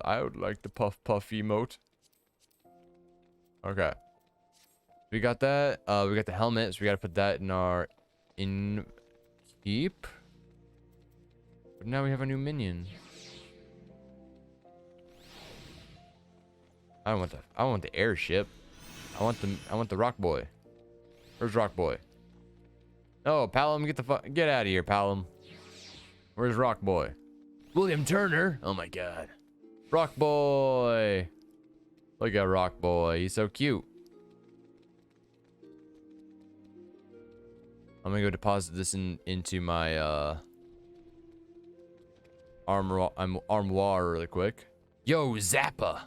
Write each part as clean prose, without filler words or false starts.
I would like the puff puff emote. Okay. We got that. We got the helmet, so we gotta put that in our keep. But now we have a new minion. I want the airship. I want the rock boy. Where's rock boy? Oh, Palom, get out of here, Palom. Where's rock boy? William Turner. Oh my god. Rock boy. Look at rock boy. He's so cute. I'm gonna go deposit this into my armoire really quick. Yo, Zappa.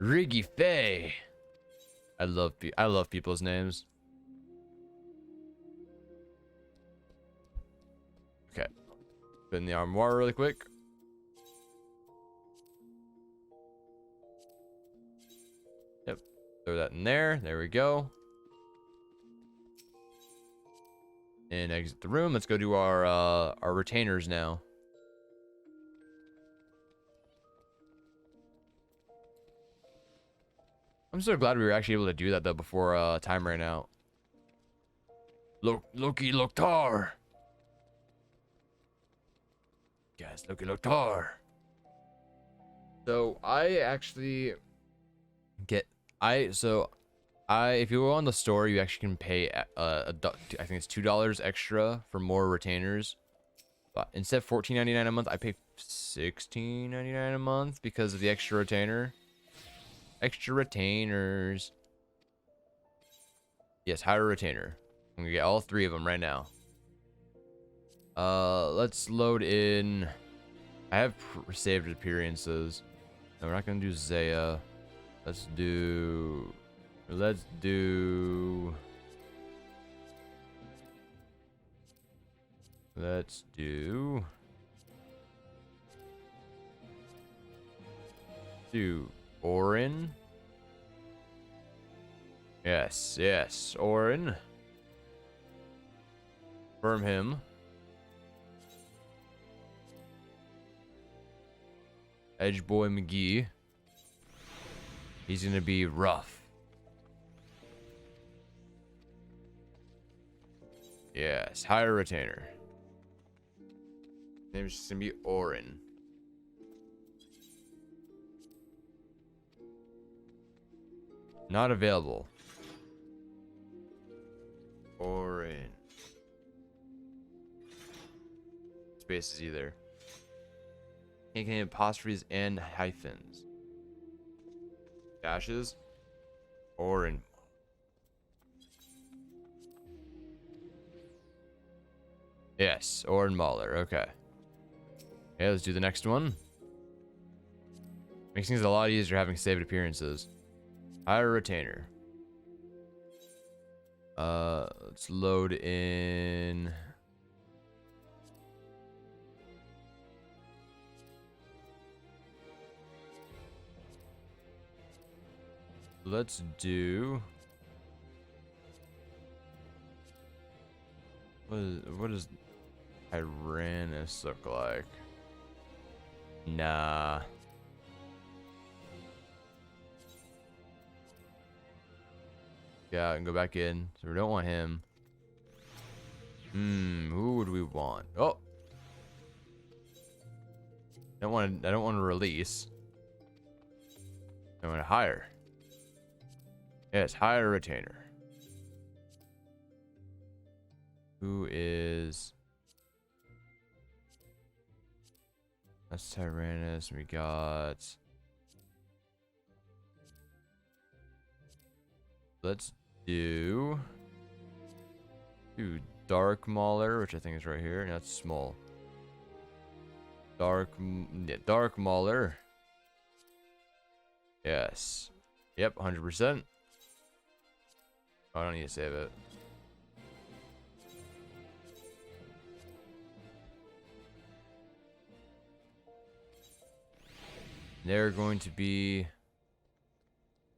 Riggy Fay. I love people's names. Okay. Put in the armoire really quick. Yep. Throw that in there. There we go. And exit the room. Let's go do our retainers now. I'm so glad we were actually able to do that though before time ran out. Loki Loktar. Guys, Loki Loktar. So I actually if you go on the store, you actually can pay I think it's $2 extra for more retainers. But instead of $14.99 a month, I pay $16.99 a month because of the extra retainer. Extra retainers. Yes, hire a retainer. I'm gonna get all 3 of them right now. Let's load in. I have saved appearances. No, we're not gonna do Zaya. Let's do Orin. Yes, Orin. Confirm him. Edge Boy McGee. He's gonna be rough. Yes, hire a retainer. Name is just gonna be Orin. Not available. Orin. Spaces either. Can't contain apostrophes and hyphens. Dashes. Orin. Yes, Orin Mahler. Okay. Okay, let's do the next one. Makes things a lot easier having saved appearances. Hire a retainer. Let's load in. Let's do. What does Tyrannus look like? Nah. Yeah, I can go back in. So we don't want him. Who would we want? Oh. I don't want to release. I want to hire. Yes, hire a retainer. Who is... That's Tyrannus. We got... Let's do Dark Mauler, which I think is right here. And that's small. Dark Mauler. Yes. Yep, 100%. I don't need to save it. They're going to be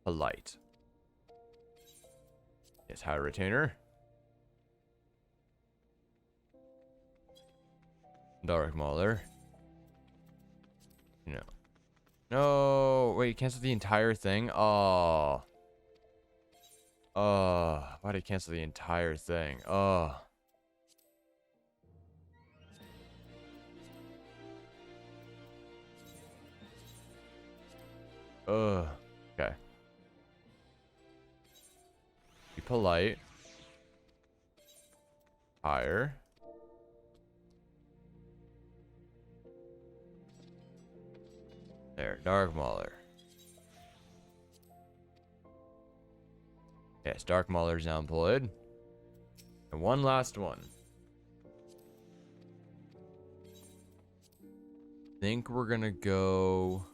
polite. Yes, hire retainer. Dark Mauler. You know. No, wait, cancel the entire thing? Oh. Oh, why did I cancel the entire thing? Oh. Ugh. Okay. Be polite. Higher. There, Dark Mauler. Yes, Dark Mauler's now employed. And one last one. Think we're gonna go.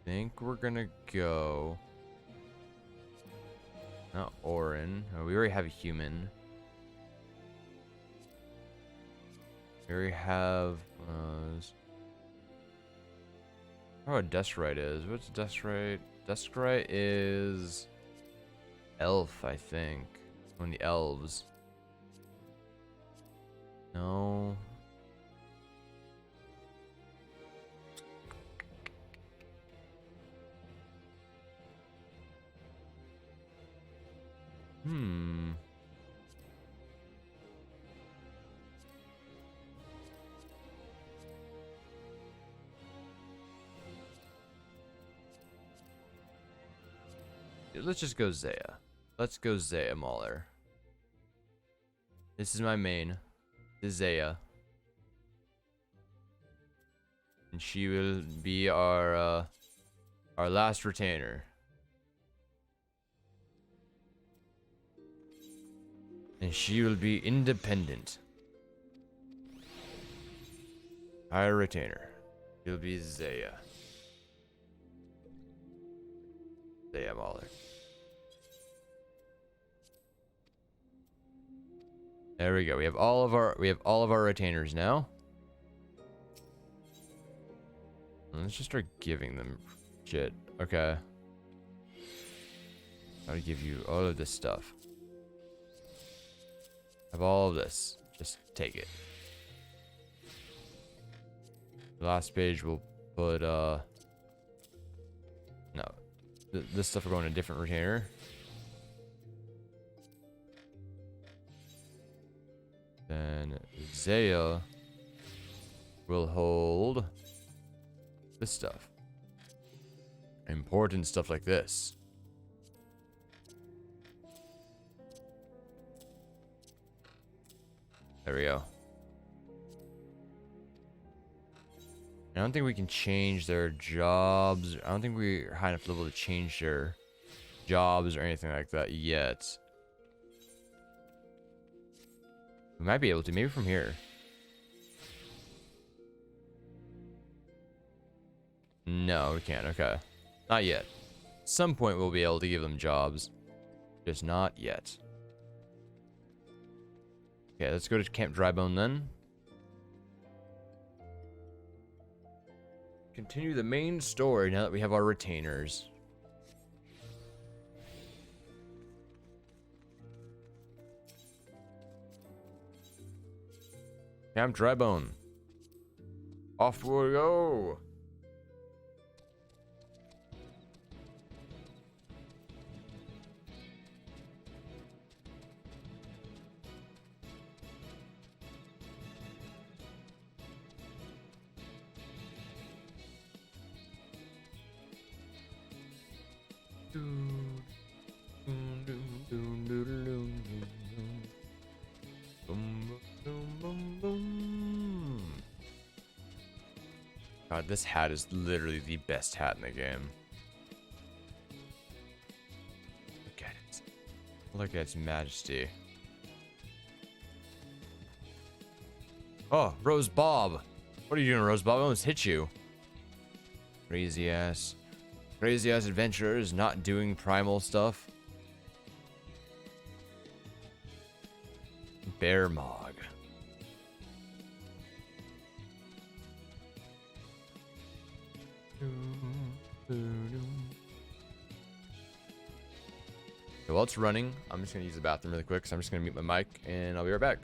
Think we're gonna go. Not Orin. Oh, we already have a human. We already have. Oh, what Destrite is. What's Destrite? Destrite is elf, I think. One of the elves. No. Let's just go Zaya. Let's go Zaya Mauler. This is my main. This is Zaya. And she will be our last retainer. And she will be independent. Hire retainer. She'll be Zaya. Zaya Mauler. There we go. We have all of our retainers now. Let's just start giving them shit. Okay. I'll give you all of this stuff. Have all of this. Just take it. The last page we'll put no. This stuff will go in a different retainer. Then Zaya will hold this stuff. Important stuff like this. There we go. I don't think we can change their jobs. I don't think we're high enough level to change their jobs or anything like that yet. We might be able to, maybe from here. No, we can't. Okay. Not yet. At some point we'll be able to give them jobs. Just not yet. Okay, let's go to Camp Drybone then. Continue the main story now that we have our retainers. Camp Drybone. Off we go. God, this hat is literally the best hat in the game. Look at it. Look at its majesty. Oh, Rose Bob. What are you doing, Rose Bob? I almost hit you. Crazy ass adventurers not doing primal stuff. Bear Mog. So while it's running, I'm just going to use the bathroom really quick. So I'm just going to mute my mic and I'll be right back.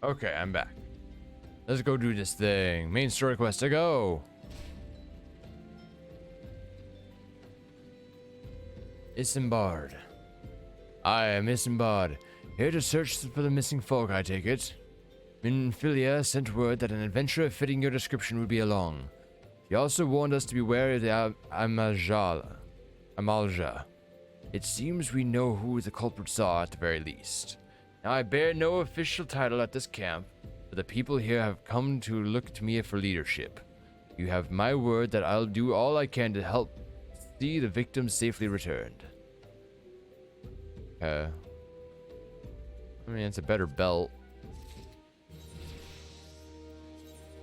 Okay, I'm back. Let's go do this thing. Main story quest to go. Isambard. I am Isambard, here to search for the missing folk, I take it. Minfilia sent word that an adventurer fitting your description would be along. He also warned us to be wary of the Amalja. It seems we know who the culprits are at the very least. Now, I bear no official title at this camp, but the people here have come to look to me for leadership. You have my word that I'll do all I can to help see the victims safely returned. I mean, it's a better belt.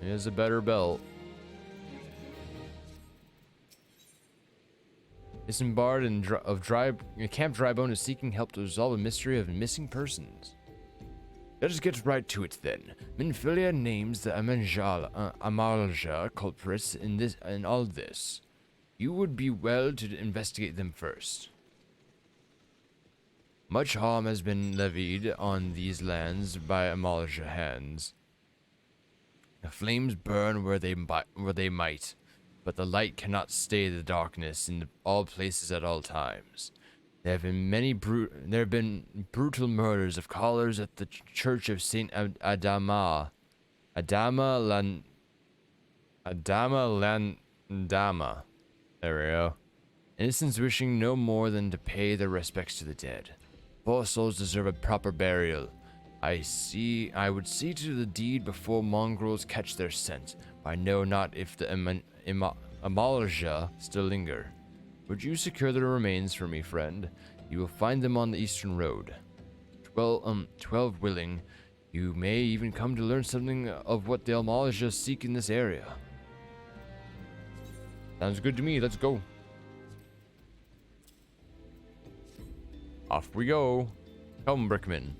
It is a better belt. Isambard Camp Drybone is seeking help to resolve a mystery of missing persons. Let us get right to it then. Minfilia names the Amalja culprits in all this. You would be well to investigate them first. Much harm has been levied on these lands by Amalja hands. The flames burn where they might, but the light cannot stay the darkness in all places at all times. There have been brutal murders of callers at the Church of Saint Adama Landama. There we go. Innocents wishing no more than to pay their respects to the dead. Poor souls deserve a proper burial. I would see to the deed before mongrels catch their scent. I know not if the Amalja still linger. Would you secure the remains for me, friend? You will find them on the eastern road. 12 willing. You may even come to learn something of what the Amalja seek in this area. Sounds good to me. Let's go. Off we go. Come, Brickman.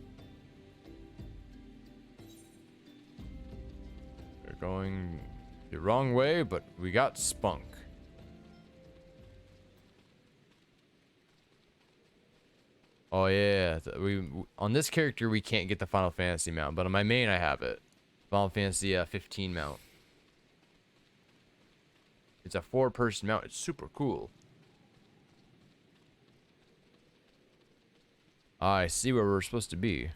We're going the wrong way, but we got spunk. Oh yeah, on this character we can't get the Final Fantasy mount, but on my main I have it. Final Fantasy 15 mount. It's a 4-person mount. It's super cool. I see where we're supposed to be.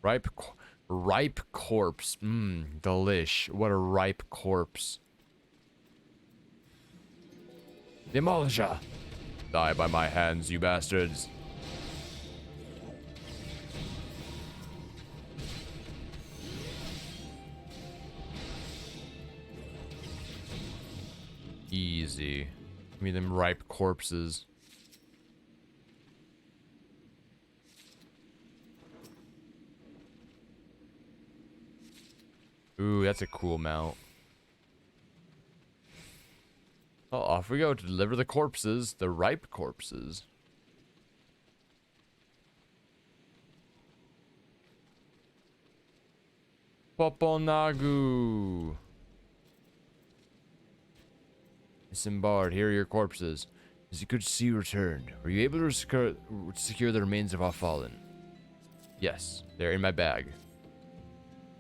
Ripe corpse. Delish. What a ripe corpse. The Amalja. Die by my hands, you bastards. Easy. Give me them ripe corpses. Ooh, that's a cool mount. Oh, off we go to deliver the corpses, the ripe corpses. Poponagu. Disembarred, here are your corpses. Is it good to see you returned? Were you able to secure the remains of our fallen? Yes, they're in my bag.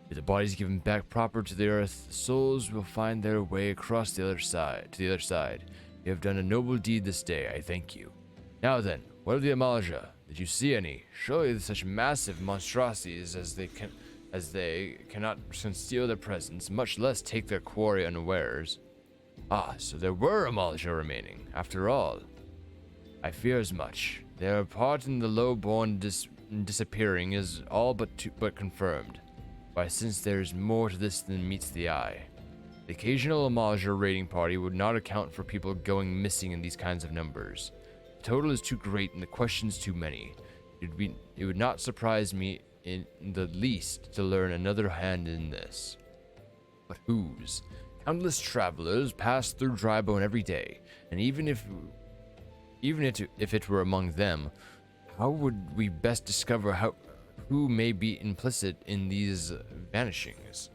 With the bodies given back proper to the earth, the souls will find their way across the other side. You have done a noble deed this day. I thank you. Now then, what of the Amalja? Did you see any? Surely such massive monstrosities as they cannot conceal their presence, much less take their quarry unawares. Ah, so there were Amalja remaining, after all. I fear as much. Their part in the low-born disappearing is all but confirmed. Why, since there's more to this than meets the eye. The occasional Amalja raiding party would not account for people going missing in these kinds of numbers. The total is too great and the questions too many. It would not surprise me in the least to learn another hand in this. But whose? Countless travelers pass through Drybone every day, and even if it were among them, how would we best discover who may be implicit in these vanishings?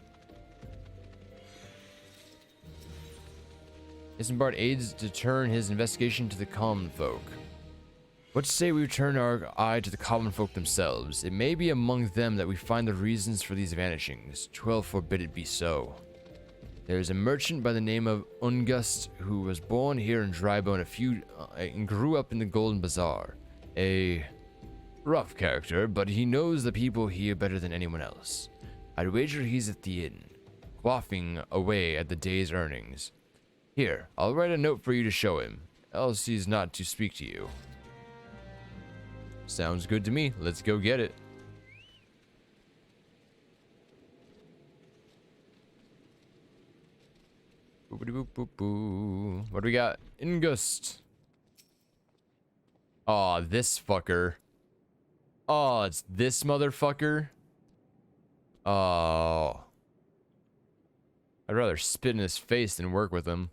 Isambard aids to turn his investigation to the common folk. What say we turn our eye to the common folk themselves? It may be among them that we find the reasons for these vanishings. 12 forbid it be so. There is a merchant by the name of Ungust who was born here in Drybone and grew up in the Golden Bazaar. A rough character, but he knows the people here better than anyone else. I'd wager he's at the inn, quaffing away at the day's earnings. Here, I'll write a note for you to show him, else he's not to speak to you. Sounds good to me. Let's go get it. What do we got? Ingust. Aw, this fucker. Oh, it's this motherfucker. Oh. I'd rather spit in his face than work with him.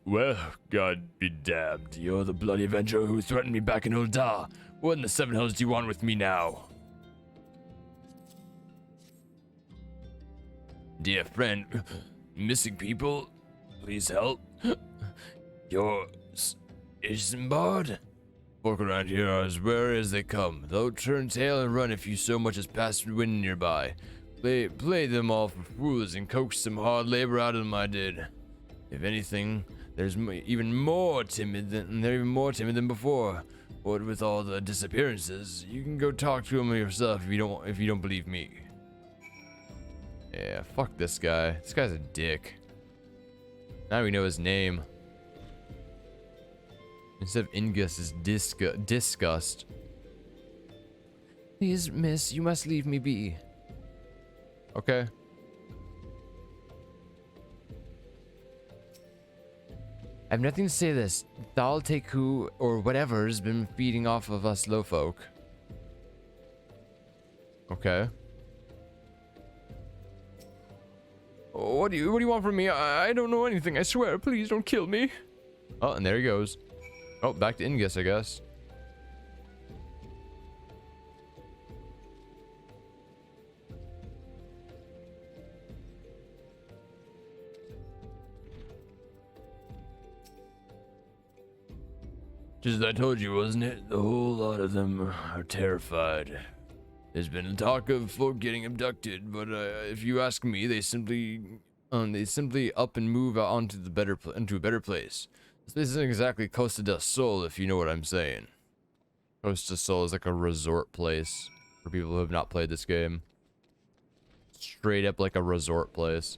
Well, God be damned. You're the bloody avenger who threatened me back in Ul'dah. What in the seven hells do you want with me now? Dear friend, missing people, please help. You're Isambard? Folk around here are as wary as they come. They'll turn tail and run if you so much as pass wind nearby. Play them all for fools and coax some hard labor out of them, I did. If anything, they're even more timid than before. What with all the disappearances, you can go talk to them yourself if you don't believe me. Yeah, fuck this guy. This guy's a dick. Now we know his name. Instead of Ingus is disgust. Please, miss, you must leave me be. Okay. I have nothing to say to this. Thal Teku or whatever's been feeding off of us low folk. Okay. What do you want from me? I don't know anything, I swear. Please don't kill me. Oh, and there he goes. Oh, back to Ingus, I guess. Just as I told you, wasn't it? The whole lot of them are terrified. There's been talk of folk getting abducted, but if you ask me, they simply up and move out onto into a better place. This isn't exactly Costa del Sol, if you know what I'm saying. Costa del Sol is like a resort place for people who have not played this game. Straight up like a resort place.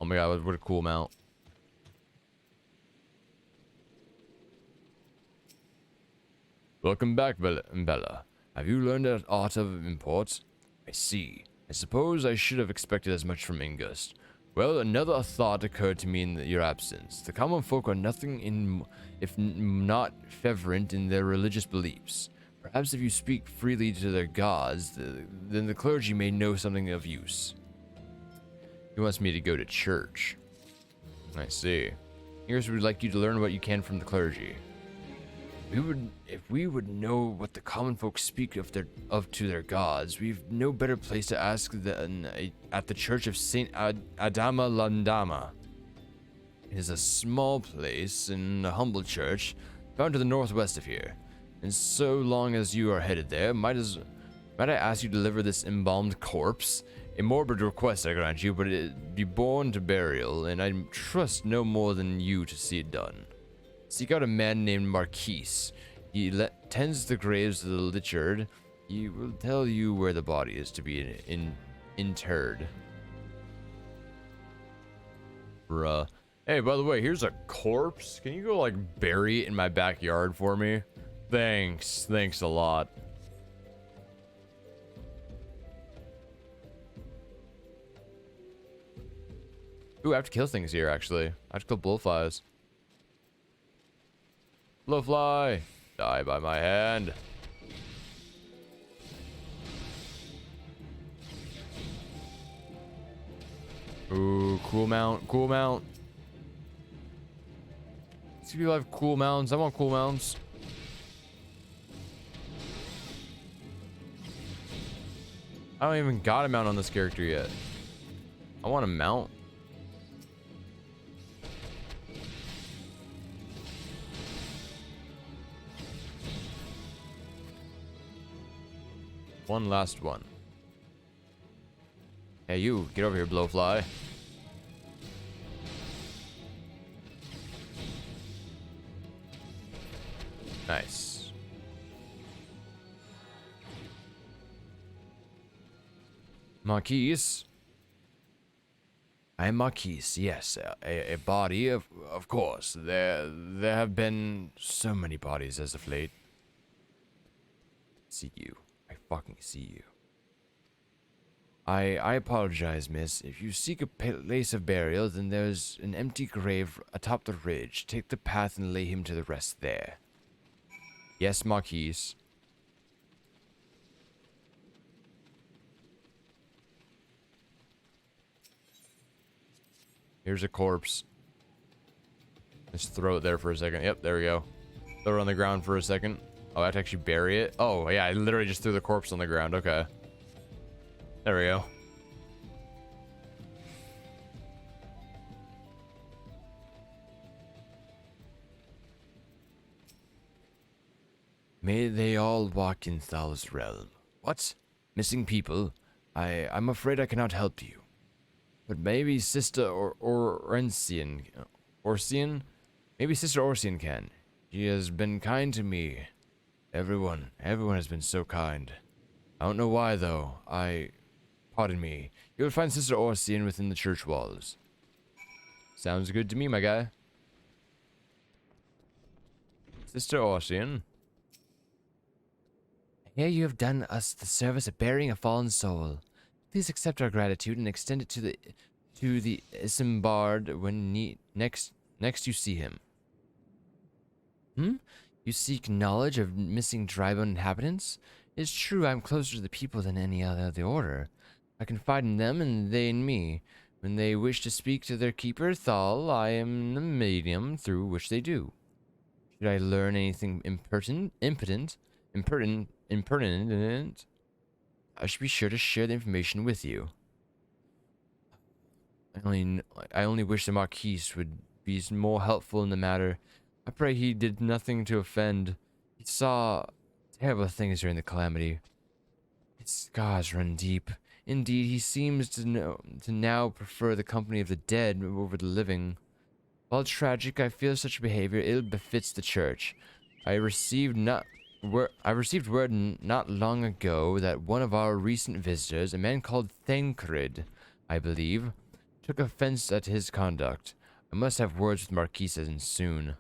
Oh my god, what a cool mount. Welcome back, Bella. Have you learned an art of import? I see. I suppose I should have expected as much from Ingust. Well, another thought occurred to me in your absence. The common folk are nothing if not fervent in their religious beliefs. Perhaps if you speak freely to their gods, then the clergy may know something of use. He wants me to go to church. I see. Here's would like you to learn what you can from the clergy. If we would know what the common folk speak of to their gods, we've no better place to ask than at the church of Saint Adama Landama. It is a small place and a humble church found to the northwest of here. And so long as you are headed there, might I ask you to deliver this embalmed corpse? A morbid request, I grant you, but it be borne to burial, and I trust no more than you to see it done. Seek out a man named Marquise. He tends the graves of the Lichard. He will tell you where the body is to be interred. Bruh. Hey, by the way, here's a corpse. Can you go, like, bury it in my backyard for me? Thanks. Thanks a lot. Ooh, I have to kill things here, actually. I have to kill blowflies. Blowfly! Die by my hand. Ooh, cool mount, cool mount. These people have cool mounts. I want cool mounts. I don't even got a mount on this character yet. I want a mount. One last one. Hey, you, get over here, blowfly. Nice. Marquise. I am Marquise, yes. A body, of course. There have been so many bodies as of late. See you. I fucking see you. I apologize, miss. If you seek a place of burial, then there's an empty grave atop the ridge. Take the path and lay him to the rest there. Yes, Marquise. Here's a corpse. Just throw it there for a second. Yep, there we go. Throw it on the ground for a second. Oh, I have to actually bury it? Oh, yeah, I literally just threw the corpse on the ground. Okay. There we go. May they all walk in Thal's realm. What? Missing people? I'm afraid I cannot help you. But maybe Sister Orsian? Maybe Sister Orsian can. She has been kind to me. Everyone has been so kind. I don't know why, though. Pardon me. You'll find Sister Orsian within the church walls. Sounds good to me, my guy. Sister Orsian. Here you have done us the service of burying a fallen soul. Please accept our gratitude and extend it to the Isambard when next you see him. You seek knowledge of missing tribal inhabitants? It's true I'm closer to the people than any other of the order. I confide in them and they in me. When they wish to speak to their keeper, Thal, I am the medium through which they do. Should I learn anything impertinent, I should be sure to share the information with you. I only wish the Marquise would be more helpful in the matter. I pray he did nothing to offend. He saw terrible things during the calamity. His scars run deep. Indeed, he seems to now prefer the company of the dead over the living. While tragic, I feel such behavior ill befits the church. I received word not long ago that one of our recent visitors, a man called Thancred, I believe, took offense at his conduct. I must have words with Marquise and soon.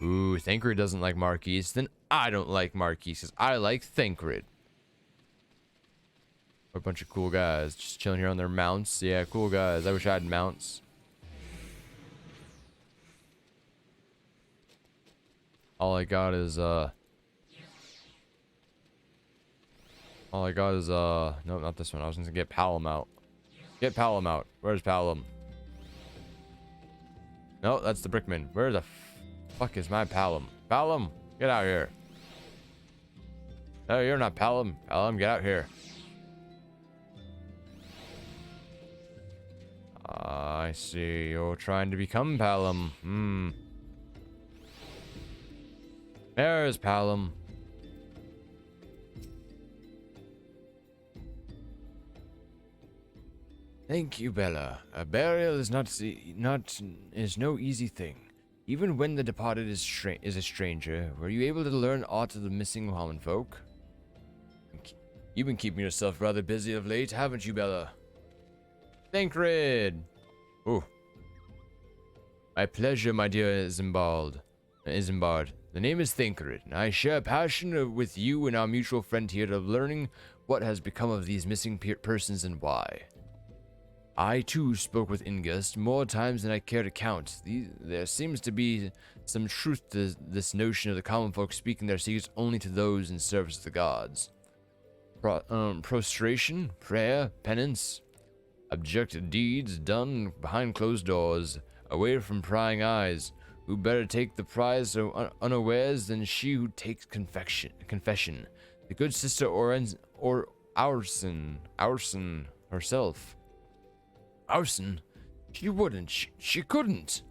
Ooh, Thancred doesn't like Marquise. Then I don't like Marquise, 'cause I like Thancred. We're a bunch of cool guys just chilling here on their mounts. Yeah, cool guys. I wish I had mounts. All I got is no, not this one. I was gonna get Palom out. Get Palom out. Where's Palom? No, that's the Brickman. Where the fuck is my Palom? Palom, get out here. No, you're not Palom. Palom, get out here. I see. You're trying to become Palom. There's Palom. Thank you, Bella. A burial is is no easy thing. Even when the departed is a stranger, were you able to learn aught of the missing common folk? You've been keeping yourself rather busy of late, haven't you, Bella? Thancred! Ooh. My pleasure, my dear Isambard. The name is Thancred, and I share a passion with you and our mutual friend here of learning what has become of these missing persons and why. I, too, spoke with Ingest more times than I care to count. There seems to be some truth to this notion of the common folk speaking their secrets only to those in service of the gods. Prostration, prayer, penance, abject deeds done behind closed doors, away from prying eyes. Who better take the prize so unawares than she who takes confession? The good sister Aurson herself. Aurson? She wouldn't. She couldn't.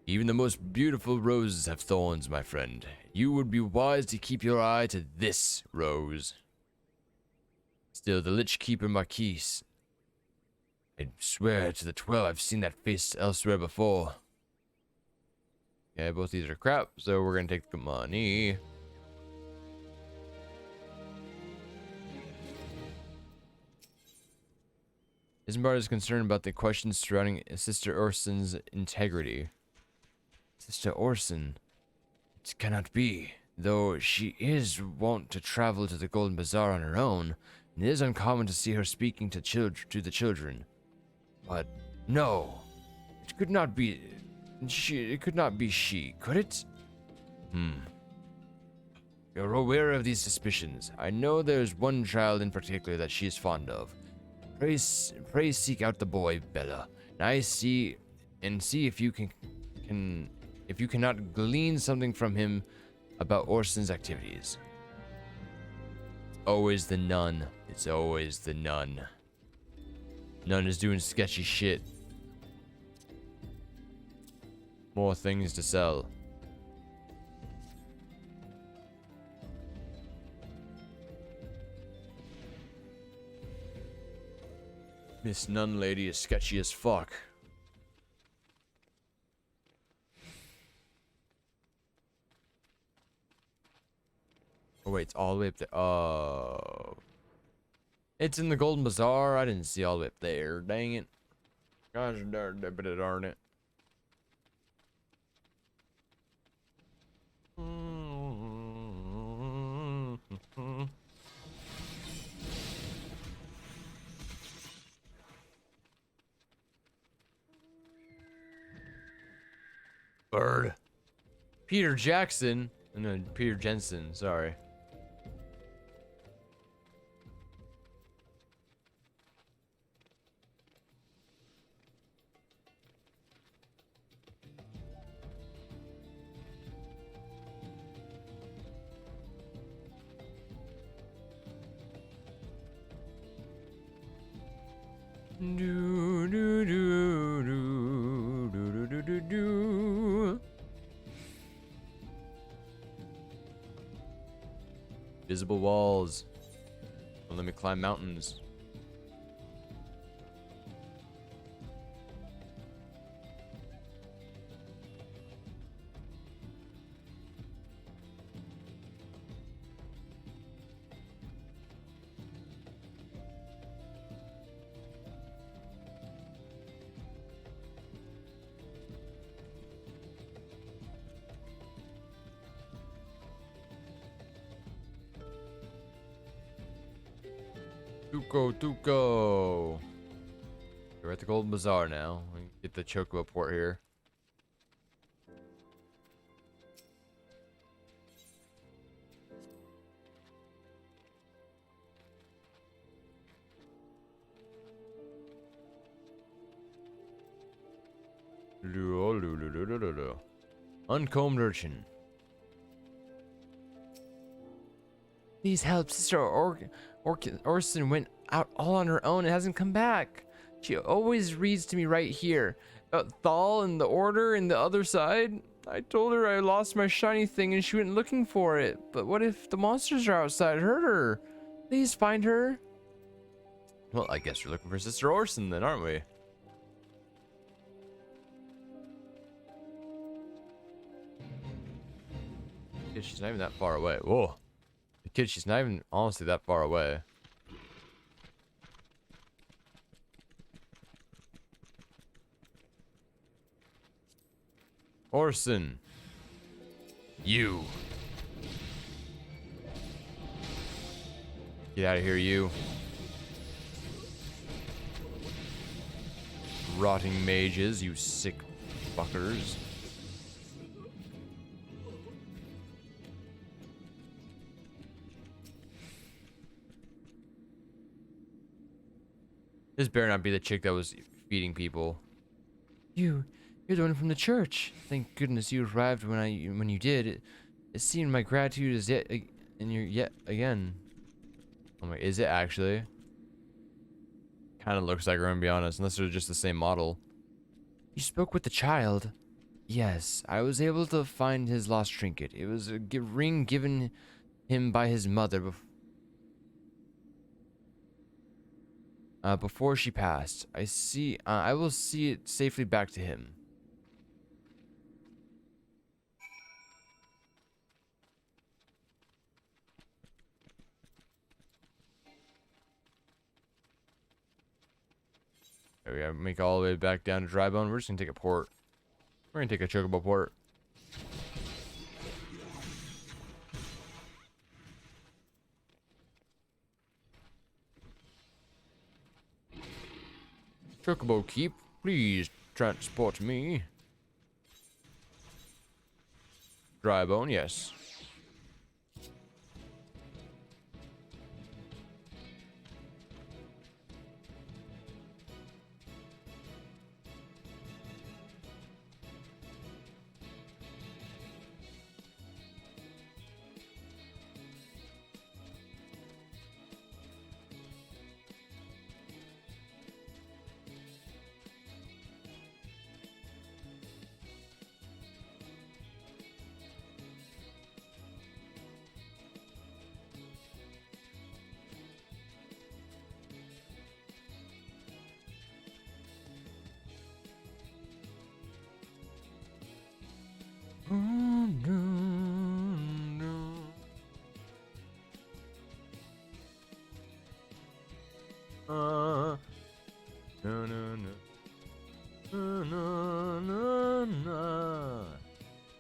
Even the most beautiful roses have thorns, my friend. You would be wise to keep your eye to this rose. Still, the Lich Keeper Marquise. I swear to the 12 I've seen that face elsewhere before. Yeah, both these are crap, so we're gonna take the money. Isambard is concerned about the questions surrounding Sister Orson's integrity. Sister Orson? It cannot be. Though she is wont to travel to the Golden Bazaar on her own, and it is uncommon to see her speaking to the children. But no, it could not be. It could not be she, could it? You're aware of these suspicions. I know there's one child in particular that she is fond of. Pray seek out the boy, Bella, and see if you cannot glean something from him about Orson's activities. It's always the nun. It's always the nun. Nun is doing sketchy shit. More things to sell. This nun lady is sketchy as fuck. Oh wait, it's all the way up there. Oh. It's in the Golden Bazaar. I didn't see all the way up there. Dang it. Gosh darn it. Bird. Peter Jackson. No, Peter Jensen, sorry. Do do do do do do do do. Visible walls. Don't let me climb mountains. Tuco. We're at the Golden Bazaar now. We can get the Chocobo port here. Uncombed urchin. Please help. Sister Orson went out all on her own and hasn't come back. She always reads to me right here. About Thal and the Order and the other side. I told her I lost my shiny thing and she went looking for it. But what if the monsters are outside? Hurt her. Please find her. Well, I guess we're looking for Sister Orson then, aren't we? Kid, she's not even that far away. Whoa. The kid, she's not even honestly that far away. Orson. You. Get out of here, you. Rotting mages, you sick fuckers. This better not be the chick that was feeding people. You're the one from the church. Thank goodness you arrived when you did. It seemed my gratitude is yet again. Oh my, is it actually? Kind of looks like her, I'm gonna be honest, unless they're just the same model. You spoke with the child. Yes, I was able to find his lost trinket. It was a ring given him by his mother before she passed. I will see it safely back to him. There we go. Make all the way back down to Drybone. We're just gonna take a port. We're gonna take a Chocobo port. Chocobo keep, please transport me. Drybone, yes.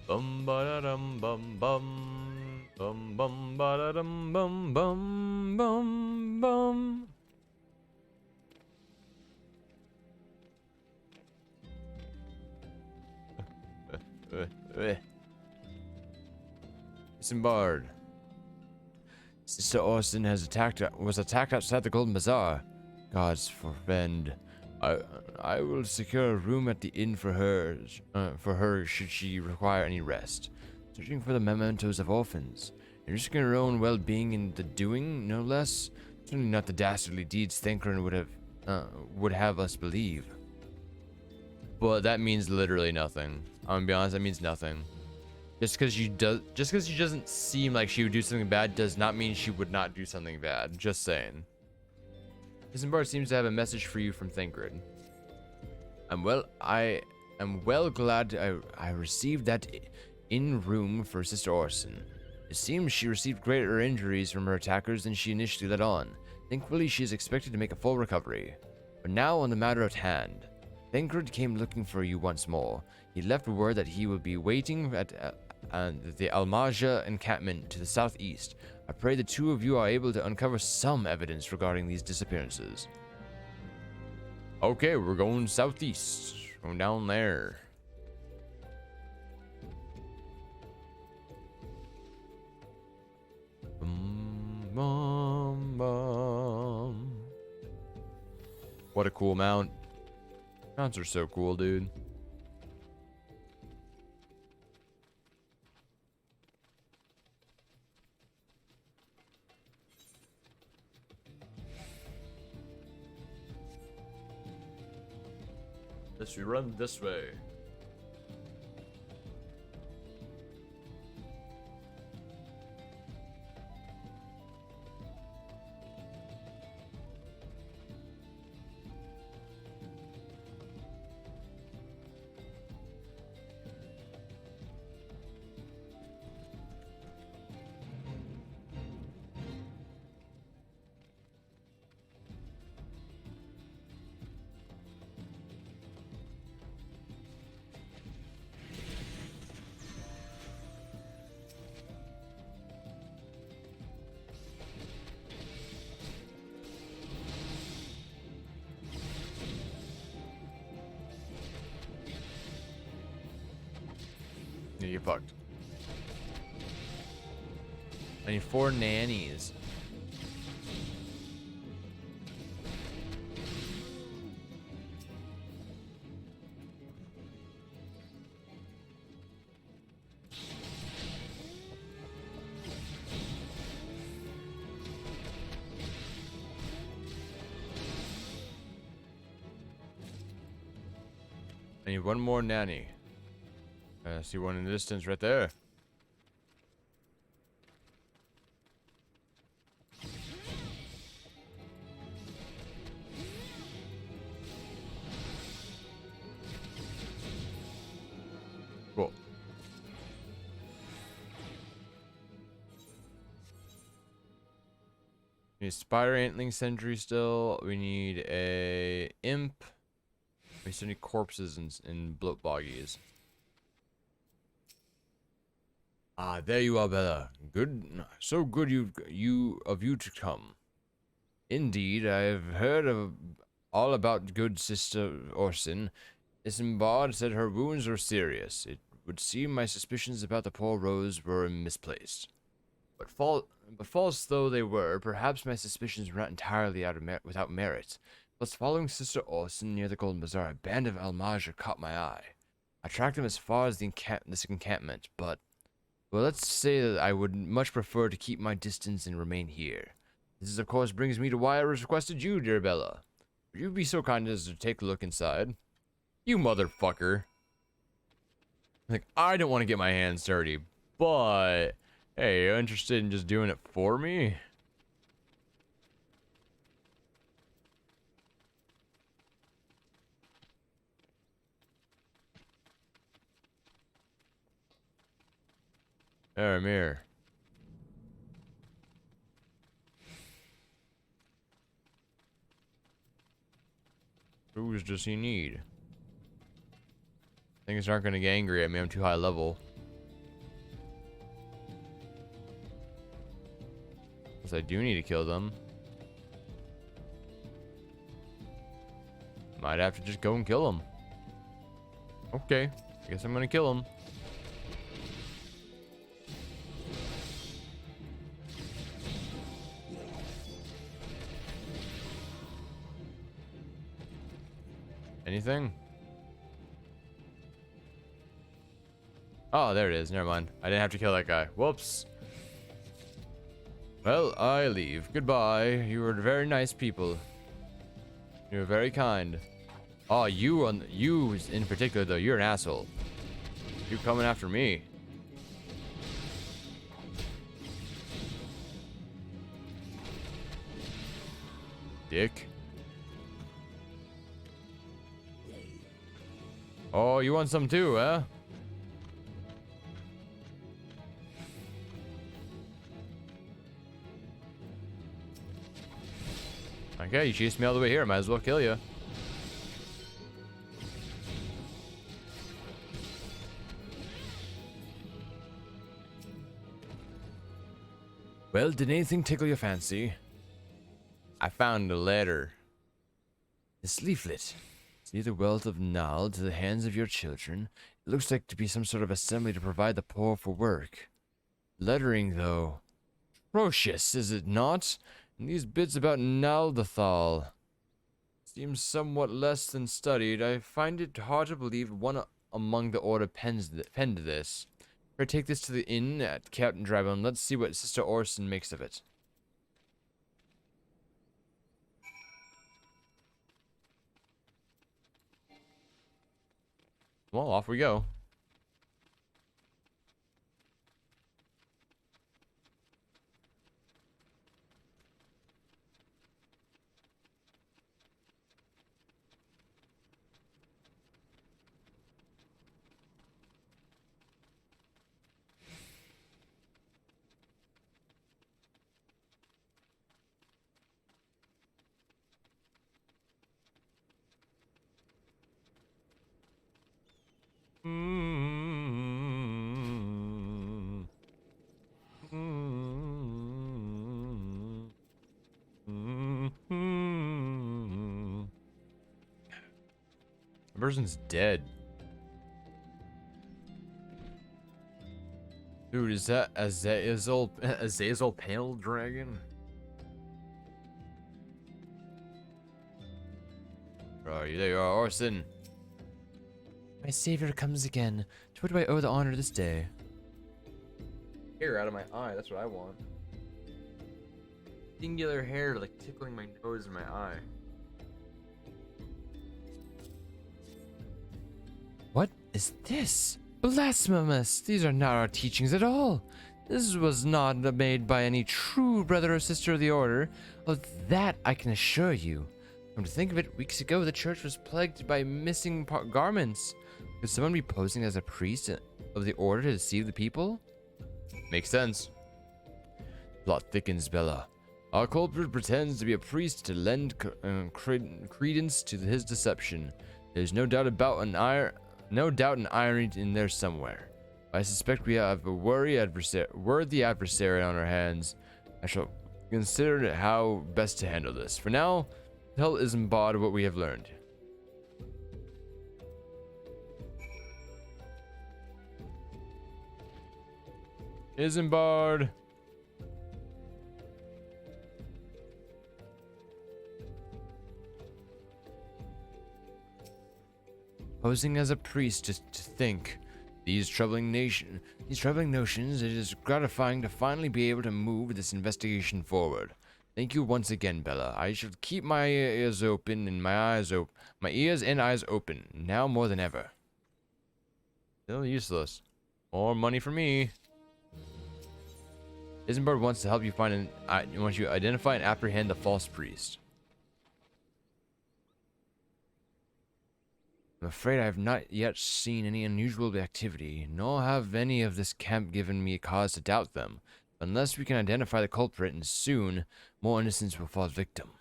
Bum ba da dum bum bum bum bum ba da dum bum bum bum bum. Disembarred. Sister Orson was attacked outside the Golden Bazaar. Gods forfend. I will secure a room at the inn for her should she require any rest. Searching for the mementos of orphans. Risking her own well-being in the doing, no less. Certainly not the dastardly deeds Thancred would have us believe. But that means literally nothing. I'm gonna be honest, that means nothing. Just because she doesn't seem like she would do something bad does not mean she would not do something bad. Just saying. Disembarred seems to have a message for you from Thancred. I am well glad I received that in room for Sister Orson. It seems she received greater injuries from her attackers than she initially let on. Thankfully, she is expected to make a full recovery. But now on the matter at hand. Thancred came looking for you once more. He left word that he will be waiting and the Almaja encampment to the southeast. I pray the two of you are able to uncover some evidence regarding these disappearances. Okay, we're going southeast. Going down there. Bum, bum. What a cool mount. Mounts are so cool, dude. Let's run this way. Yeah, you're fucked. I need 4 nannies. I need 1 more nanny. I see one in the distance right there. Cool. We need spider antling sentry still. We need a imp. We still need corpses in bloat boggies. Ah, there you are, Bella. Good, so good you to come. Indeed, I have heard of all about good Sister Orson. Isambard said her wounds were serious. It would seem my suspicions about the poor Rose were misplaced. But false though they were, perhaps my suspicions were not entirely without merit. Plus, following Sister Orson near the Golden Bazaar, a band of Almaja caught my eye. I tracked them as far as this encampment, but well, let's say that I would much prefer to keep my distance and remain here. This, of course, brings me to why I requested you, dear Bella. Would you be so kind as to take a look inside? You motherfucker. Like, I don't want to get my hands dirty, but hey, you're interested in just doing it for me? There, mirror. Who's does he need? Things aren't gonna get angry at me. I'm too high level. Because I do need to kill them. Might have to just go and kill them. Okay, I guess I'm gonna kill them. Anything? Oh, there it is. Never mind. I didn't have to kill that guy. Whoops. Well, I leave. Goodbye. You were very nice people. You were very kind. Oh, you in particular though, you're an asshole. You coming after me. Dick. Oh, you want some too, huh? Okay, you chased me all the way here. Might as well kill you. Well, did anything tickle your fancy? I found a letter. This leaflet. See the wealth of Nal to the hands of your children. It looks like to be some sort of assembly to provide the poor for work. Lettering, though. Atrocious, is it not? And these bits about Naldathal seems somewhat less than studied. I find it hard to believe one among the order penned this. Better take this to the inn at Captain Drybone. Let's see what Sister Orson makes of it. Well, off we go. The person's dead. Dude, is that Azazel Panel Dragon? Where are you? There you are, Orson. My savior comes again. To what do I owe the honor this day? Hair out of my eye, that's what I want. Singular hair like tickling my nose and my eye. What is this? Blasphemous! These are not our teachings at all. This was not made by any true brother or sister of the order. Of that I can assure you. Come to think of it, weeks ago the church was plagued by missing garments. Could someone be posing as a priest of the order to deceive the people? Makes sense. Plot thickens, Bella. Our culprit pretends to be a priest to lend credence to his deception. There's no doubt an irony in there somewhere. I suspect we have a worthy adversary on our hands. I shall consider how best to handle this. For now, tell Isambard what we have learned. Isambard. Posing as a priest to think. These troubling notions, it is gratifying to finally be able to move this investigation forward. Thank you once again, Bella. I shall keep my ears open and my ears and eyes open, now more than ever. Still useless. More money for me. Isambard wants to help you wants you to identify and apprehend the false priest. I'm afraid I have not yet seen any unusual activity, nor have any of this camp given me cause to doubt them. Unless we can identify the culprit, and soon, more innocents will fall victim.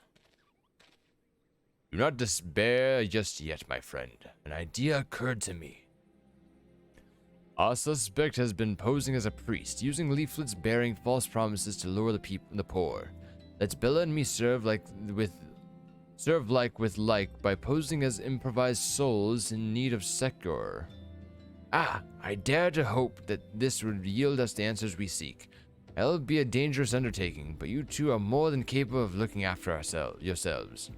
Do not despair just yet, my friend. An idea occurred to me. Our suspect has been posing as a priest, using leaflets bearing false promises to lure the poor. Let's Bella and me serve like with by posing as improvised souls in need of succor. I dare to hope that this would yield us the answers we seek. It'll be a dangerous undertaking, but you two are more than capable of looking after yourselves.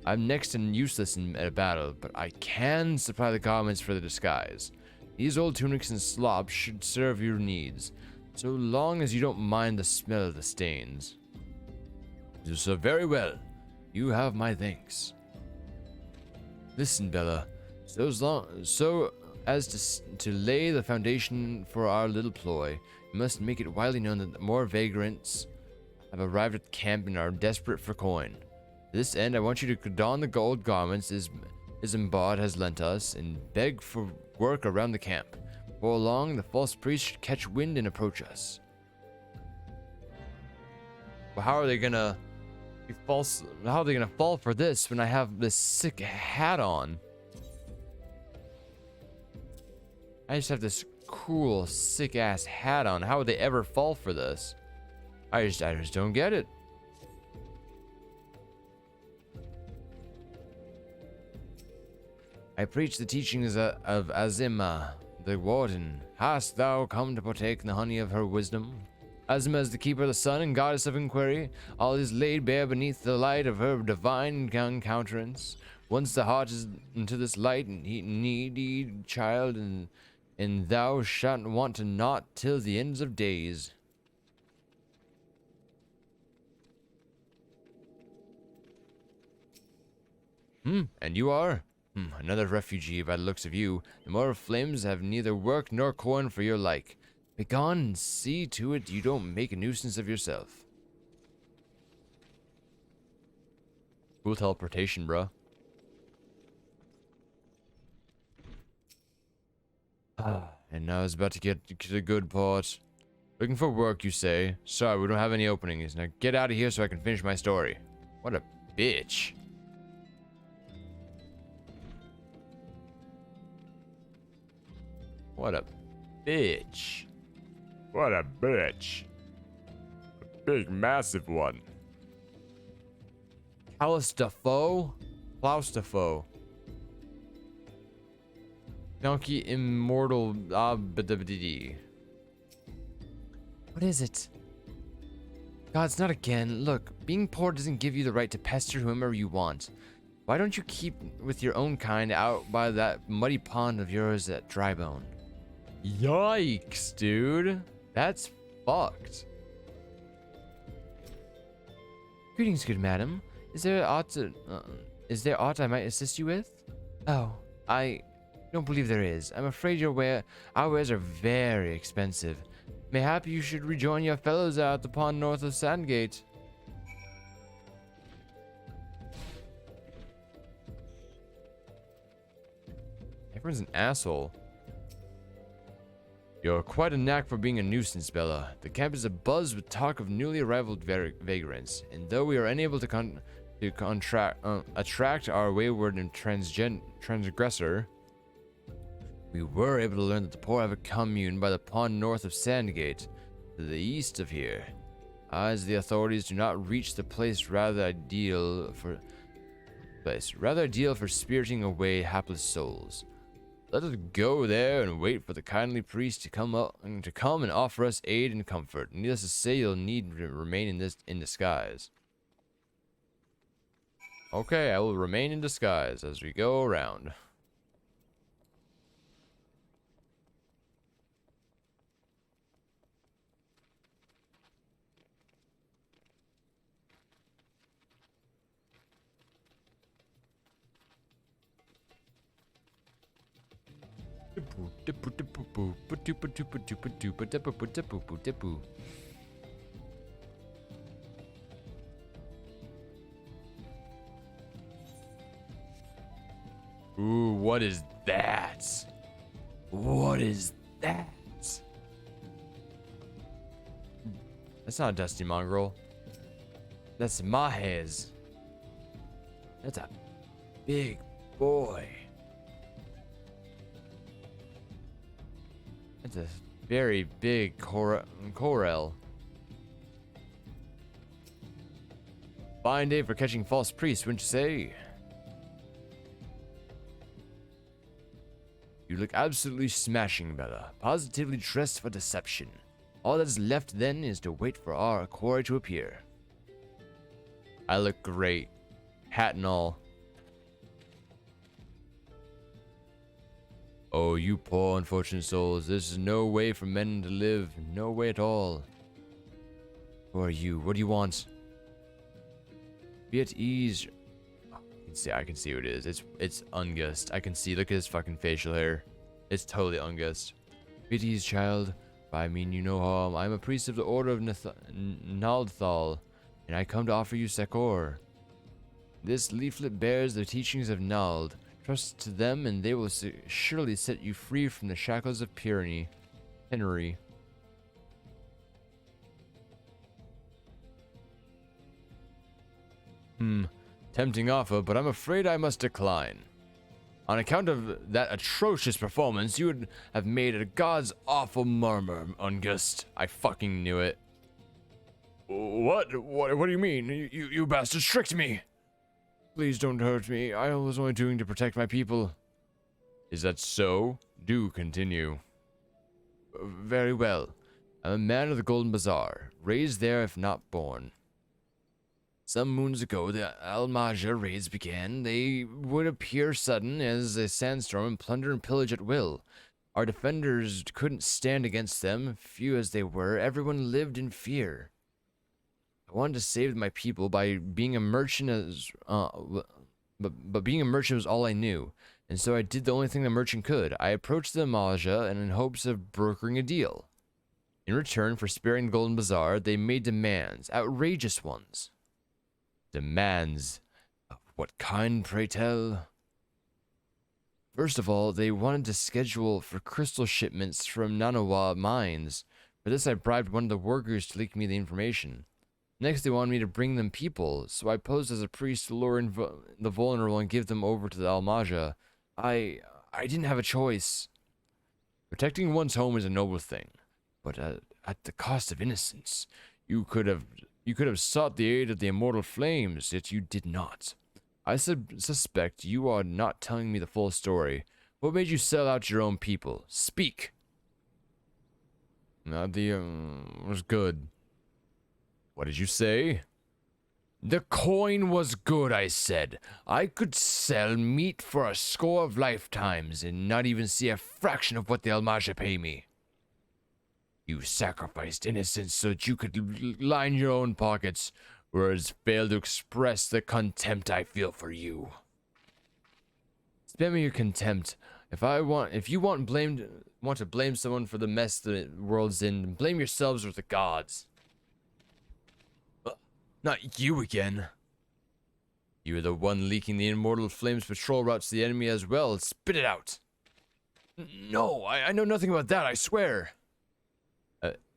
I'm next and useless in a battle, but I can supply the garments for the disguise. These old tunics and slops should serve your needs, so long as you don't mind the smell of the stains. So very well. You have my thanks. Listen, Bella. So as to lay the foundation for our little ploy, you must make it widely known that more vagrants have arrived at the camp and are desperate for coin. To this end, I want you to don the gold garments Isambard has lent us and beg for work around the camp. Before long, the false priest should catch wind and approach us. Well, how are they gonna fall for this when I have this sick hat on? I just have this cool, sick ass hat on. How would they ever fall for this? I just don't get it. I preach the teachings of Azima, the warden. Hast thou come to partake in the honey of her wisdom? Azima is the keeper of the sun and goddess of inquiry. All is laid bare beneath the light of her divine countenance. Once the heart is into this light, needy child, and thou shalt want to not till the ends of days. And you are? Another refugee by the looks of you. The more flames have neither work nor corn for your like. Begone and see to it you don't make a nuisance of yourself. Cool teleportation, bruh. And now it's about to get to the good part. Looking for work, you say? Sorry, we don't have any openings. Now get out of here so I can finish my story. What a bitch. What a bitch. What a bitch. A big, massive one. Calistopho? Claustopho. Donkey immortal. What is it? God, it's not again. Look, being poor doesn't give you the right to pester whomever you want. Why don't you keep with your own kind out by that muddy pond of yours at Drybone? Yikes, dude. That's fucked. Greetings, good madam. Is there aught I might assist you with? Oh, I don't believe there is. I'm afraid our wares are very expensive. Mayhap you should rejoin your fellows out the pond north of Sandgate. Everyone's an asshole. You're quite a knack for being a nuisance, Bella. The camp is abuzz with talk of newly arrived vagrants, and though we are unable to attract our wayward and transgressor, we were able to learn that the poor have a commune by the pond north of Sandgate, to the east of here. As the authorities do not reach the place, rather ideal for spiriting away hapless souls. Let us go there and wait for the kindly priest to come and offer us aid and comfort. Needless to say, you'll need to remain in disguise. Okay, I will remain in disguise as we go around. Ooh, what is that? What is that? That's not a dusty mongrel. That's Mahez. That's a big boy. That's a very big corel. Fine day for catching false priests, wouldn't you say? You look absolutely smashing, Bella. Positively dressed for deception. All that's left then is to wait for our quarry to appear. I look great. Hat and all. Oh, you poor unfortunate souls. This is no way for men to live. No way at all. Who are you? What do you want? Be at ease. Oh, I can see who it is. It's Ungust. I can see. Look at his fucking facial hair. It's totally Ungust. Be at ease, child. By mean you no harm. I am a priest of the order of Naldthal, and I come to offer you succor. This leaflet bears the teachings of Nald. Trust to them, and they will surely set you free from the shackles of penury. Tempting offer, but I'm afraid I must decline. On account of that atrocious performance, you would have made a god's awful murmur, Ungust. I fucking knew it. What? What do you mean? You bastards tricked me! Please don't hurt me. I was only doing to protect my people. Is that so? Do continue. Very well. I'm a man of the Golden Bazaar, raised there if not born. Some moons ago, the Al-Majah raids began. They would appear sudden as a sandstorm and plunder and pillage at will. Our defenders couldn't stand against them, few as they were. Everyone lived in fear. I wanted to save my people by being a merchant but being a merchant was all I knew, and so I did the only thing the merchant could. I approached the Al-Majah in hopes of brokering a deal. In return for sparing the Golden Bazaar, they made demands, outrageous ones. Demands? Of what kind, pray tell? First of all, they wanted to schedule for crystal shipments from Nanawa mines. For this, I bribed one of the workers to leak me the information. Next, they wanted me to bring them people, so I posed as a priest to lure in the vulnerable and give them over to the Al-Majah. I didn't have a choice. Protecting one's home is a noble thing, but at the cost of innocence. You could have sought the aid of the immortal flames, yet you did not. I suspect you are not telling me the full story. What made you sell out your own people? Speak! Was good. What did you say? The coin was good, I said. I could sell meat for a score of lifetimes and not even see a fraction of what the Al-Majah pay me. You sacrificed innocence so that you could line your own pockets. Words fail to express the contempt I feel for you. Spare me your contempt. If you want to blame someone for the mess the world's in, blame yourselves or the gods. Not you again. You are the one leaking the immortal flames patrol routes to the enemy as well. Spit it out. No, I know nothing about that, I swear.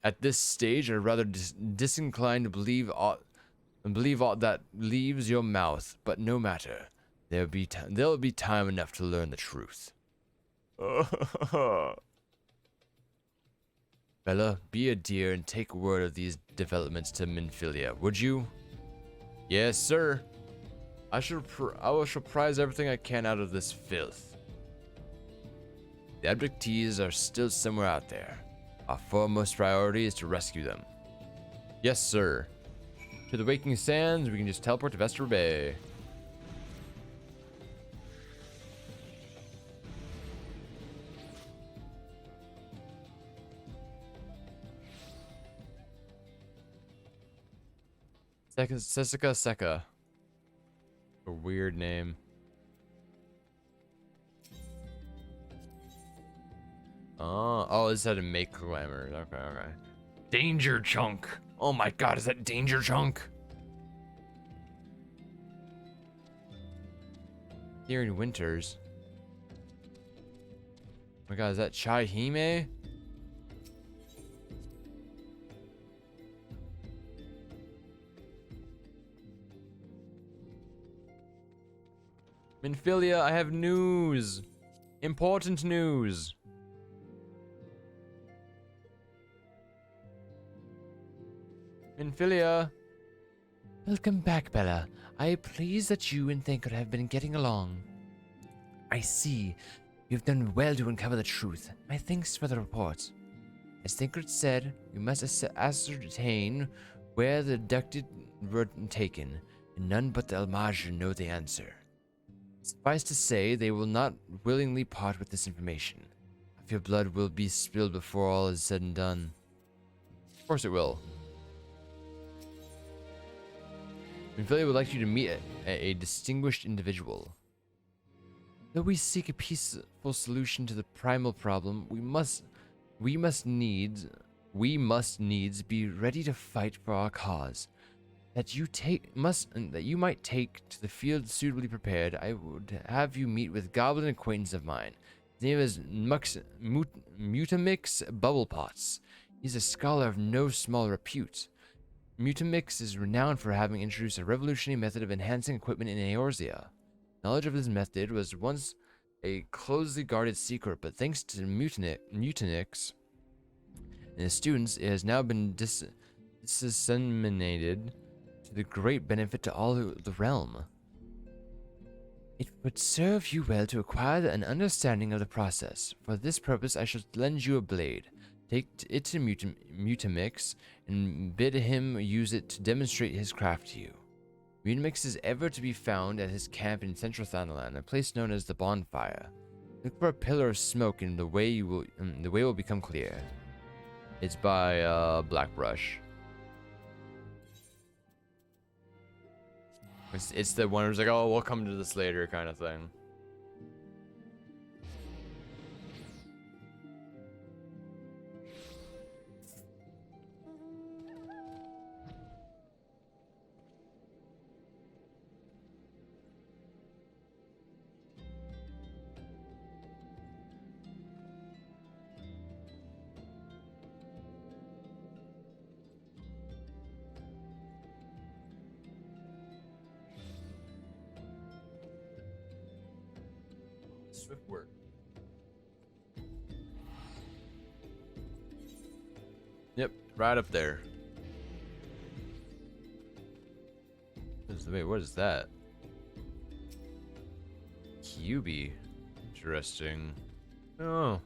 At this stage, I'm rather disinclined to believe aught that leaves your mouth, but no matter. There'll be time enough to learn the truth. Bella, be a dear and take word of these developments to Minfilia, would you? Yes, sir. I will prize everything I can out of this filth. The abductees are still somewhere out there. Our foremost priority is to rescue them. Yes, sir. To the Waking Sands, we can just teleport to Vesper Bay. Sessica Seka. A weird name. Oh, this had to make glamour. Okay. Danger Chunk. Oh my god, is that Danger Chunk? Here in Winters. Oh my god, is that Chai Hime? Minfilia, I have news. Important news. Minfilia. Welcome back, Bella. I am pleased that you and Thancred have been getting along. I see. You've done well to uncover the truth. My thanks for the report. As Thancred said, we must ascertain where the abducted were taken, and none but the Al-Majah know the answer. Suffice to say, they will not willingly part with this information. I fear blood will be spilled before all is said and done. Of course it will. Minfilia would like you to meet a distinguished individual. Though we seek a peaceful solution to the primal problem, we must needs be ready to fight for our cause. That you might take to the field suitably prepared, I would have you meet with a goblin acquaintance of mine. His name is Mutamix Bubblepots. He's a scholar of no small repute. Mutamix is renowned for having introduced a revolutionary method of enhancing equipment in Eorzea. Knowledge of this method was once a closely guarded secret, but thanks to Mutanix and his students, it has now been disseminated to the great benefit to all the realm. It would serve you well to acquire an understanding of the process. For this purpose, I shall lend you a blade. Take it to Mutamix and bid him use it to demonstrate his craft to you. Mutamix is ever to be found at his camp in central Thanalan, a place known as the Bonfire. Look for a pillar of smoke, and the way will become clear. It's by Blackbrush. It's the one who's like, oh, we'll come to this later kind of thing. Swift work. Yep, right up there. Wait, what is that? QB. Interesting. Oh.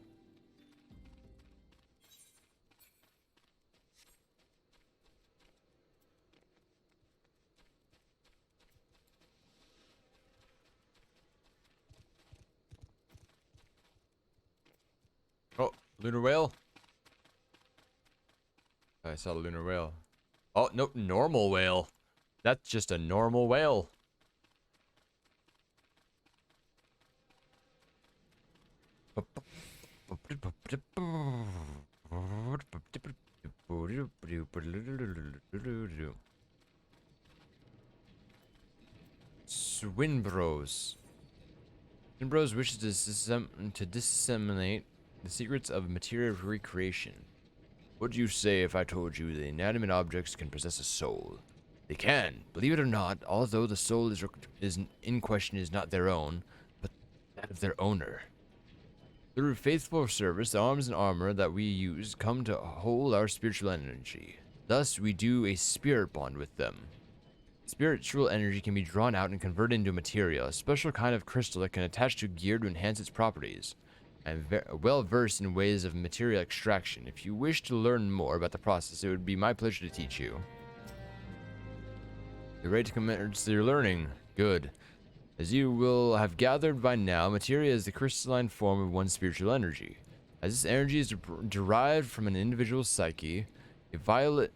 Oh, lunar whale. I saw the lunar whale. Oh, nope, normal whale. That's just a normal whale. Swinbros. Swinbros wishes to disseminate the secrets of material recreation. What do you say if I told you that inanimate objects can possess a soul? They can, believe it or not, although the soul is in question is not their own, but that of their owner. Through faithful service, the arms and armor that we use come to hold our spiritual energy. Thus, we do a spirit bond with them. Spiritual energy can be drawn out and converted into material, a special kind of crystal that can attach to gear to enhance its properties. I'm well versed in ways of material extraction. If you wish to learn more about the process, it would be my pleasure to teach you. You're ready to commence your learning. Good. As you will have gathered by now, materia is the crystalline form of one's spiritual energy. As this energy is derived from an individual's psyche, a volatile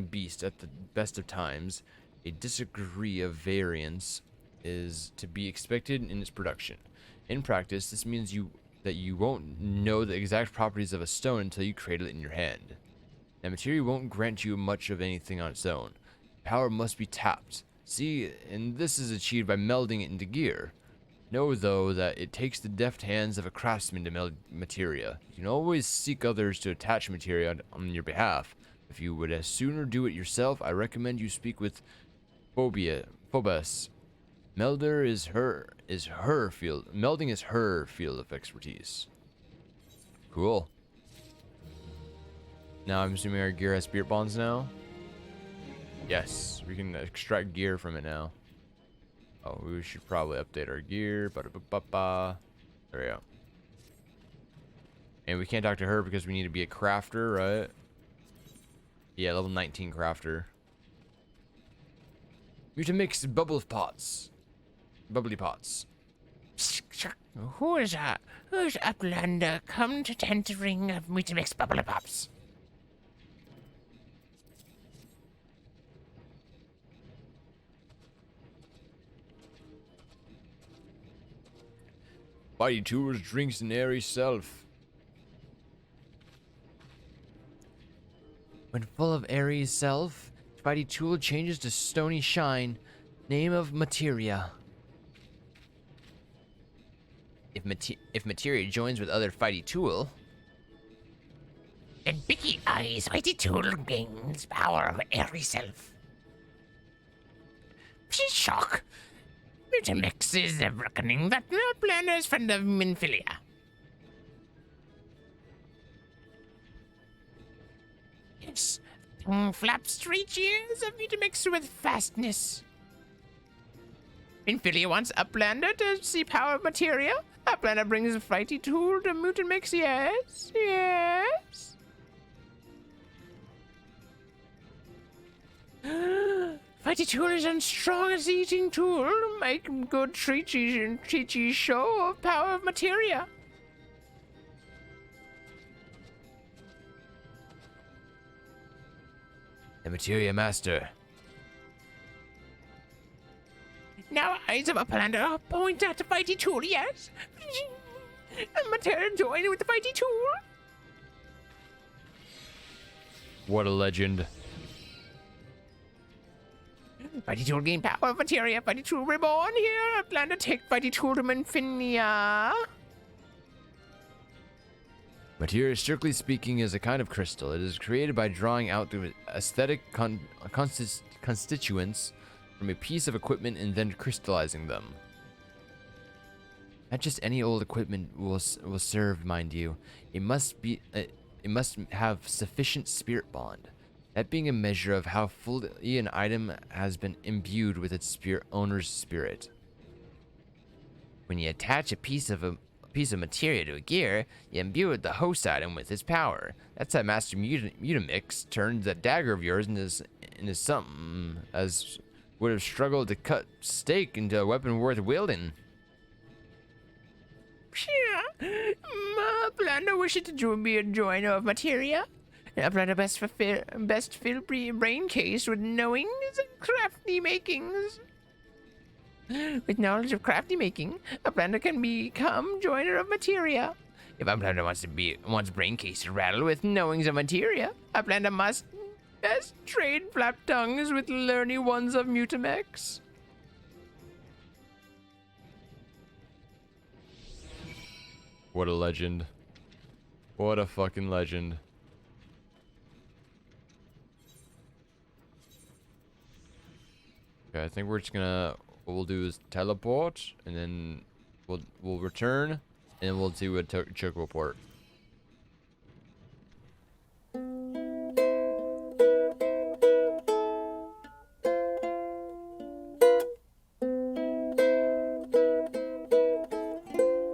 beast at the best of times, a degree of variance is to be expected in its production. In practice, this means that you won't know the exact properties of a stone until you cradle it in your hand. Now, materia won't grant you much of anything on its own. Power must be tapped. See, and this is achieved by melding it into gear. Know, though, that it takes the deft hands of a craftsman to meld materia. You can always seek others to attach materia on your behalf. If you would as sooner do it yourself, I recommend you speak with Phobos. Melding is her field of expertise. Cool. Now I'm assuming our gear has spirit bonds now. Yes, we can extract gear from it now. Oh, we should probably update our gear. Ba-da-ba-ba-ba. There we go. And we can't talk to her because we need to be a crafter, right? Yeah, level 19 crafter. You to mix bubble pots. Bubbly pots. Who is that? Who's Uplander come to tendering of me to mix bubbly pops? Body tools, drinks, and airy self. When full of airy self, Spidey Tool changes to stony shine. Name of materia. If materia joins with other Fighty Tool, Then Bicky Eyes Mighty Tool gains power of airy self. Shock! Mutamix is the reckoning that no planner's friend of Minfilia. Yes. Tongue flaps straight ears of Mutamix with fastness. Infilia wants Uplander to see power of materia. Uplander brings a fighty tool to Mutamix, yes. Yes. Fighty tool is as strong as eating tool. Make good treaty show of power of materia. The materia master. Now eyes of Uplander point at the fighty tool, yes. And materia join with the fighty tool. What a legend. Fighty tool gain power of materia. Fighty tool reborn here. Uplander take fighty tool to Infinia. Materia, strictly speaking, is a kind of crystal. It is created by drawing out the aesthetic constituents from a piece of equipment and then crystallizing them. Not just any old equipment will serve, mind you. It must have sufficient spirit bond. That being a measure of how fully an item has been imbued with its owner's spirit. When you attach a piece of materia to a gear, you imbue the host item with its power. That's how Master Mutamix turned that dagger of yours into something as would have struggled to cut steak into a weapon worth wielding. Uplander wishes to be a joiner of materia. Uplander best fill brain case with knowings and crafty makings. With knowledge of crafty making, Uplander can become joiner of materia. If Uplander wants brain case to rattle with knowings of materia, Uplander must best trade flap tongues with learny ones of Mutamex. What a legend. What a fucking legend. Okay, I think we're just gonna, what we'll do is teleport, and then we'll return, and then we'll do a choke report.